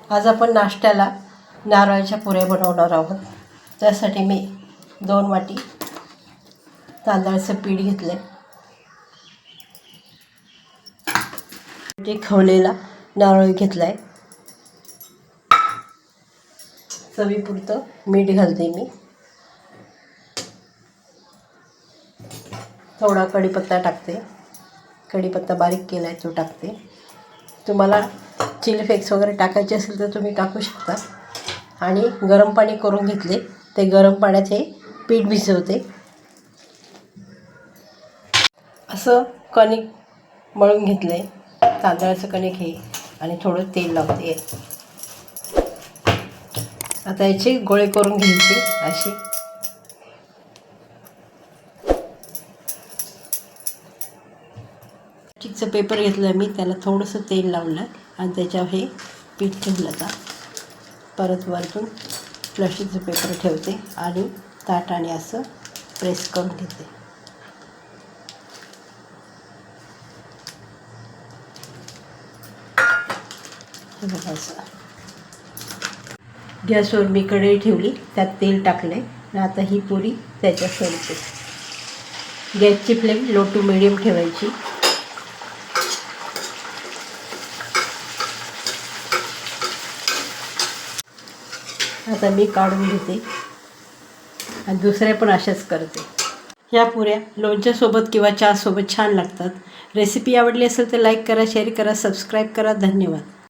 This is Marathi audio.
आज आपण नाश्त्याला नारळाच्या पुऱ्या बनवणार आहोत। त्यासाठी मी 2 वाटी तांदळाचं पीठ घेतले, ते खवलेला नारळ घेतलाय, चवीपुरतं मीठ घालते मी, थोडा कढीपत्ता टाकते, कढीपत्ता बारीक केलाय तो टाकते। तुम्हाला चिली फ्लेक्स वगैरे टाकायचे असेल तर तुम्ही टाकू शकता। आणि गरम पाणी करून घेतले, ते गरम पाण्यात हे पीठ भिजवते। असं कणिक मळून घेतले, तांदळाचं कणिक हे, आणि थोडं तेल लावते। आता याचे गोळे करून घ्यायचे असे। प्लास्टिकचं पेपर घेतलं मी, त्याला थोडंसं तेल लावलं आणि त्याच्यावर हे पीठ ठेवलं। आता परत वरतून प्लास्टिकचं पेपर ठेवते आणि ताटाने असं प्रेस करून घेते। हे बघा असं। गॅसवर मी कढई ठेवली, त्यात तेल टाकले आणि आता ही पुरी त्याच्यात सोडते। गॅसची फ्लेम लो टू मिडियम ठेवायची। आता मी काढून घेते आणि दुसऱ्या पण अशाच करते। ह्या पुऱ्या लोणच्यासोबत किंवा चहासोबत छान लागतात। रेसिपी आवडली असेल तर लाईक करा, शेअर करा, सबस्क्राईब करा। धन्यवाद।